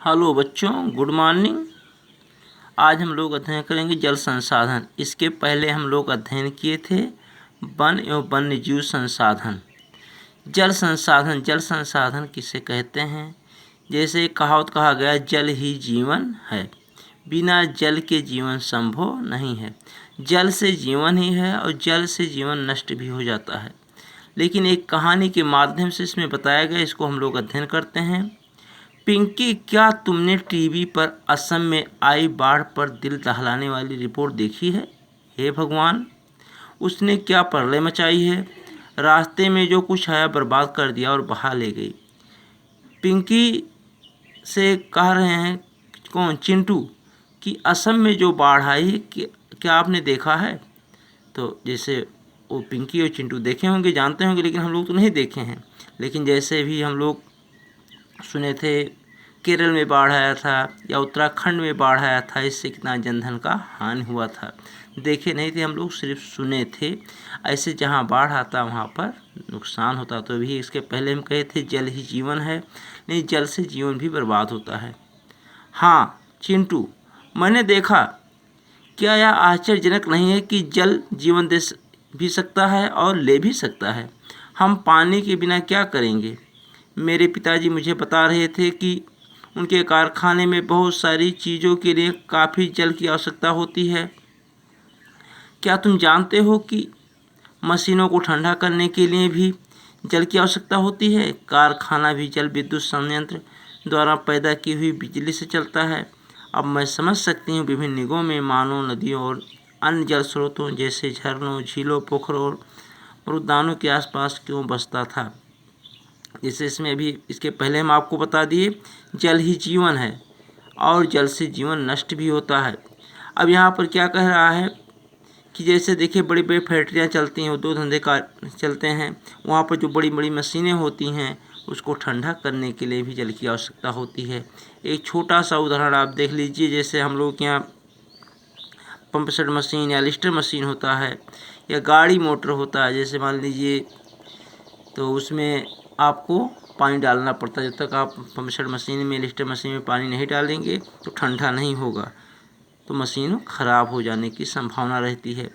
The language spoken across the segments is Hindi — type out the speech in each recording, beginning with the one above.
हेलो बच्चों, गुड मॉर्निंग। आज हम लोग अध्ययन करेंगे जल संसाधन। इसके पहले हम लोग अध्ययन किए थे वन एवं वन्यजीव संसाधन। जल संसाधन किसे कहते हैं? जैसे कहावत कहा गया, जल ही जीवन है, बिना जल के जीवन संभव नहीं है। जल से जीवन ही है और जल से जीवन नष्ट भी हो जाता है। लेकिन एक कहानी के माध्यम से इसमें बताया गया, इसको हम लोग अध्ययन करते हैं। पिंकी, क्या तुमने टीवी पर असम में आई बाढ़ पर दिल दहलाने वाली रिपोर्ट देखी है? हे भगवान, उसने क्या प्रलय मचाई है। रास्ते में जो कुछ आया बर्बाद कर दिया और बहा ले गई। पिंकी से कह रहे हैं कौन? चिंटू, कि असम में जो बाढ़ आई क्या आपने देखा है? तो जैसे वो पिंकी और चिंटू देखे होंगे, जानते होंगे, लेकिन हम लोग तो नहीं देखे हैं। लेकिन जैसे भी हम लोग सुने थे केरल में बाढ़ आया था या उत्तराखंड में बाढ़ आया था, इससे कितना जनधन का हानि हुआ था। देखे नहीं थे हम लोग, सिर्फ सुने थे। ऐसे जहाँ बाढ़ आता वहाँ पर नुकसान होता। तो भी इसके पहले हम कहे थे जल ही जीवन है, नहीं, जल से जीवन भी बर्बाद होता है। हाँ चिंटू, मैंने देखा। क्या यह आश्चर्यजनक नहीं है कि जल जीवन दे भी सकता है और ले भी सकता है? हम पानी के बिना क्या करेंगे? मेरे पिताजी मुझे बता रहे थे कि उनके कारखाने में बहुत सारी चीज़ों के लिए काफ़ी जल की आवश्यकता होती है। क्या तुम जानते हो कि मशीनों को ठंडा करने के लिए भी जल की आवश्यकता होती है? कारखाना भी जल विद्युत संयंत्र द्वारा पैदा की हुई बिजली से चलता है। अब मैं समझ सकती हूँ विभिन्न निगमों में मानव नदियों और अन्य जल स्रोतों जैसे झरनों, झीलों, पोखरों और उद्यानों के आसपास क्यों बसता था। जैसे इसमें अभी इसके पहले हम आपको बता दिए जल ही जीवन है और जल से जीवन नष्ट भी होता है। अब यहाँ पर क्या कह रहा है कि जैसे देखिए बड़ी बड़ी फैक्ट्रियाँ चलती हैं, दो धंधे का चलते हैं, वहाँ पर जो बड़ी बड़ी मशीनें होती हैं उसको ठंडा करने के लिए भी जल की आवश्यकता होती है। एक छोटा सा उदाहरण आप देख लीजिए, जैसे हम लोग के यहाँ पंप सेट मशीन या लिस्टर मशीन होता है या गाड़ी मोटर होता है। जैसे मान लीजिए तो उसमें आपको पानी डालना पड़ता है। जब तक आप पंप सेट मशीन में, लिस्टर मशीन में पानी नहीं डालेंगे तो ठंडा नहीं होगा, तो मशीन ख़राब हो जाने की संभावना रहती है।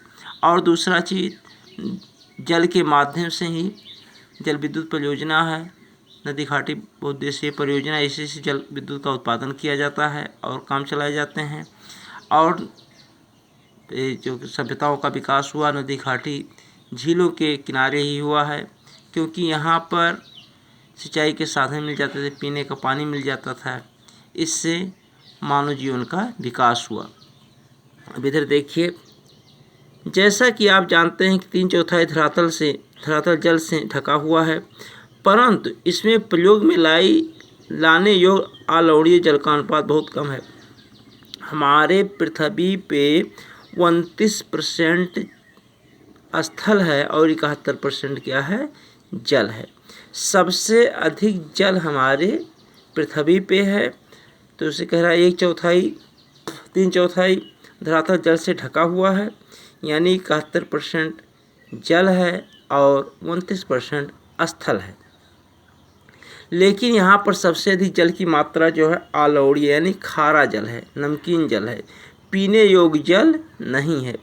और दूसरा चीज़, जल के माध्यम से ही जल विद्युत परियोजना है, नदी घाटी बहुउद्देशीय परियोजना, इसी से जल विद्युत का उत्पादन किया जाता है और काम चलाए जाते हैं। और जो सभ्यताओं का विकास हुआ नदी घाटी झीलों के किनारे ही हुआ है, क्योंकि यहाँ पर सिंचाई के साधन मिल जाते थे, पीने का पानी मिल जाता था। इससे मानव जीवन का विकास हुआ। अब इधर देखिए, जैसा कि आप जानते हैं कि 3/4 धरातल जल से ढका हुआ है, परंतु इसमें प्रयोग में लाने योग्य अलवणीय जल का अनुपात बहुत कम है। हमारे पृथ्वी पे 29% स्थल है और 71% क्या है? जल है। सबसे अधिक जल हमारे पृथ्वी पे है। तो उसे कह रहा है 3/4 धरातल जल से ढका हुआ है, यानी 71% जल है और 29% स्थल है। लेकिन यहाँ पर सबसे अधिक जल की मात्रा जो है अलवणीय यानी खारा जल है, नमकीन जल है, पीने योग्य जल नहीं है।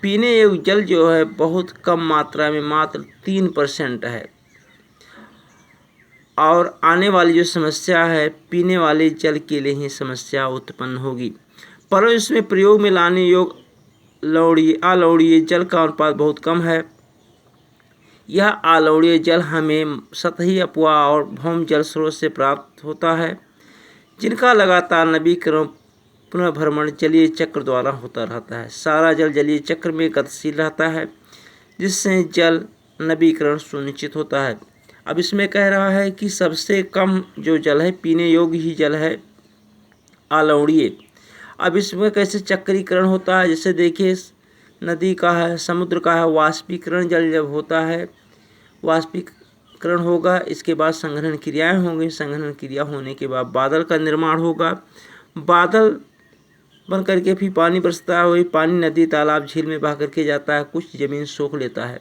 पीने योग्य जल जो है बहुत कम मात्रा में, मात्र 3% है। और आने वाली जो समस्या है, पीने वाले जल के लिए ही समस्या उत्पन्न होगी। पर इसमें प्रयोग में लाने योग्य अलवणीय जल का अनुपात बहुत कम है। यह अलवणीय जल हमें सतही अपवा और भौम जल स्रोत से प्राप्त होता है, जिनका लगातार नवीकरण पुनर्भ्रमण जलीय चक्र द्वारा होता रहता है। सारा जल जलीय चक्र में गतिशील रहता है, जिससे जल नवीकरण सुनिश्चित होता है। अब इसमें कह रहा है कि सबसे कम जो जल है, पीने योग्य ही जल है, अलवणीय। अब इसमें कैसे चक्रीकरण होता है? जैसे देखिए नदी का है, समुद्र का है, वाष्पीकरण जल जब होता है, वाष्पीकरण होगा, इसके बाद संघनन क्रियाएं होंगी, संघनन क्रिया होने के बाद बादल का निर्माण होगा। बादल बन करके फिर पानी बरसता है, वही पानी नदी, तालाब, झील में बहा करके जाता है, कुछ ज़मीन सोख लेता है।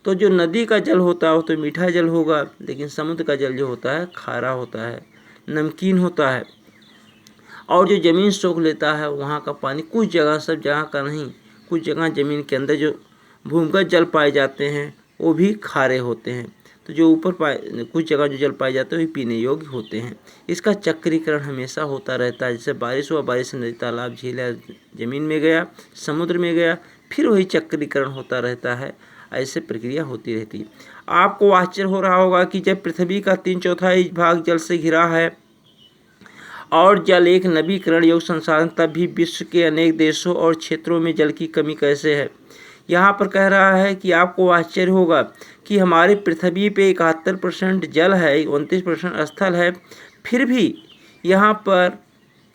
तो जो नदी का जल होता है वो तो मीठा जल होगा, लेकिन समुद्र का जल जो होता है खारा होता है, नमकीन होता है। और जो ज़मीन सोख लेता है वहाँ का पानी कुछ जगह, सब जगह का नहीं, कुछ जगह ज़मीन के अंदर जो भूमिगत जल पाए जाते हैं वो भी खारे होते हैं। तो जो ऊपर कुछ जगह जो जल पाए जाते हैं वो पीने योग्य होते हैं। इसका चक्रीकरण हमेशा होता रहता है। जैसे बारिश हुआ, बारिश से नदी, तालाब, झील या ज़मीन में गया, समुद्र में गया, फिर वही चक्रीकरण होता रहता है। ऐसे प्रक्रिया होती रहती है। आपको आश्चर्य हो रहा होगा कि जब पृथ्वी का 3/4 भाग जल से घिरा है और जल एक नवीकरण योग्य संसाधन, तब भी विश्व के अनेक देशों और क्षेत्रों में जल की कमी कैसे है। यहाँ पर कह रहा है कि आपको आश्चर्य होगा कि हमारी पृथ्वी पे 71% जल है, 29% स्थल है, फिर भी यहाँ पर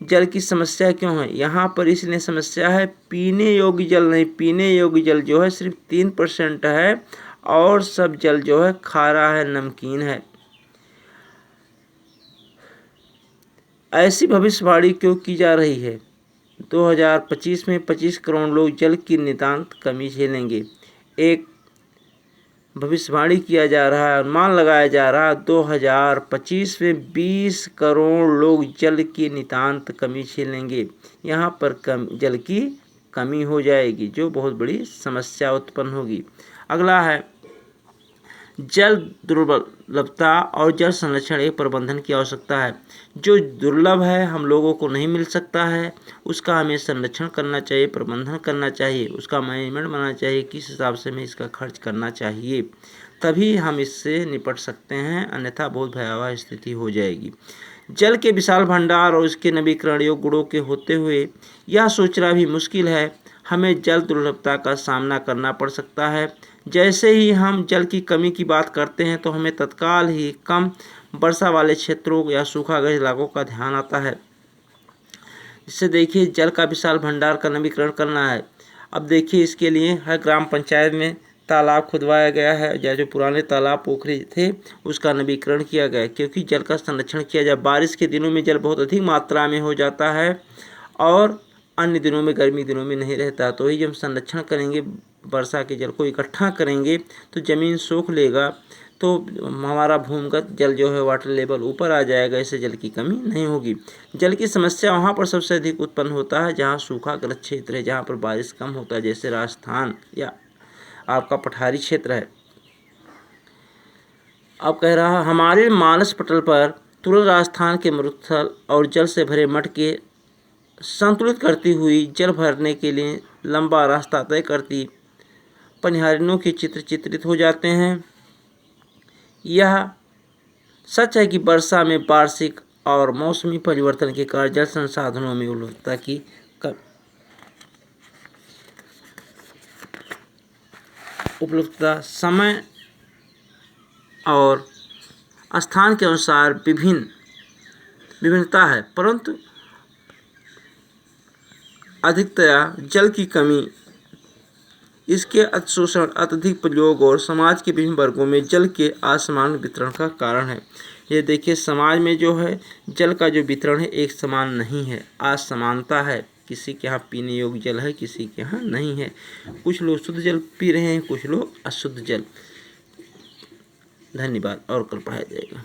जल की समस्या क्यों है। यहाँ पर इसलिए समस्या है, पीने योग्य जल नहीं, पीने योग्य जल जो है सिर्फ 3% है और सब जल जो है खारा है, नमकीन है। ऐसी भविष्यवाणी क्यों की जा रही है। 2025 में 25 करोड़ लोग जल की नितांत कमी झेलेंगे। एक भविष्यवाणी किया जा रहा है, अनुमान लगाया जा रहा है 2025 में 20 करोड़ लोग जल की नितांत कमी झेलेंगे। यहाँ पर जल की कमी हो जाएगी, जो बहुत बड़ी समस्या उत्पन्न होगी। अगला है जल दुर्लभता और जल संरक्षण एक प्रबंधन की आवश्यकता है। जो दुर्लभ है, हम लोगों को नहीं मिल सकता है, उसका हमें संरक्षण करना चाहिए, प्रबंधन करना चाहिए, उसका मैनेजमेंट बनाना चाहिए, किस हिसाब से हमें इसका खर्च करना चाहिए, तभी हम इससे निपट सकते हैं, अन्यथा बहुत भयावह स्थिति हो जाएगी। जल के विशाल भंडार और उसके नवीकरण योग्य गुणों के होते हुए यह सोचना भी मुश्किल है हमें जल दुर्लभता का सामना करना पड़ सकता है। जैसे ही हम जल की कमी की बात करते हैं तो हमें तत्काल ही कम वर्षा वाले क्षेत्रों या सूखाग्रस्त इलाकों का ध्यान आता है। इससे देखिए जल का विशाल भंडार का नवीकरण करना है। अब देखिए इसके लिए हर ग्राम पंचायत में तालाब खुदवाया गया है, या जो पुराने तालाब पोखरे थे उसका नवीकरण किया गया है, क्योंकि जल का संरक्षण किया जाए। बारिश के दिनों में जल बहुत अधिक मात्रा में हो जाता है और अन्य दिनों में, गर्मी दिनों में नहीं रहता। तो ही जब संरक्षण करेंगे, वर्षा के जल को इकट्ठा करेंगे तो ज़मीन सोख लेगा, तो हमारा भूमिगत जल जो है वाटर लेवल ऊपर आ जाएगा, इससे जल की कमी नहीं होगी। जल की समस्या वहाँ पर सबसे अधिक उत्पन्न होता है जहाँ सूखाग्रस्त क्षेत्र है, जहाँ पर बारिश कम होता है, जैसे राजस्थान या आपका पठारी क्षेत्र है। अब कह रहा हमारे मानस पटल पर तुरंत राजस्थान के मरुस्थल और जल से भरे मठ के संतुलित करती हुई जल भरने के लिए लंबा रास्ता तय करती पनिहारियों के चित्र चित्रित हो जाते हैं। यह सच है कि वर्षा में वार्षिक और मौसमी परिवर्तन के कारण जल संसाधनों में उपलब्धता की उपलब्धता समय और स्थान के अनुसार विभिन्नता है, परंतु अधिकतया जल की कमी, इसके अतिशोषण, अत्यधिक प्रयोग और समाज के विभिन्न वर्गों में जल के असमान वितरण का कारण है। ये देखिए समाज में जो है जल का जो वितरण है एक समान नहीं है, असमानता है। किसी के यहाँ पीने योग्य जल है, किसी के यहाँ नहीं है। कुछ लोग शुद्ध जल पी रहे हैं, कुछ लोग अशुद्ध जल। धन्यवाद, और कल पढ़ाया जाएगा।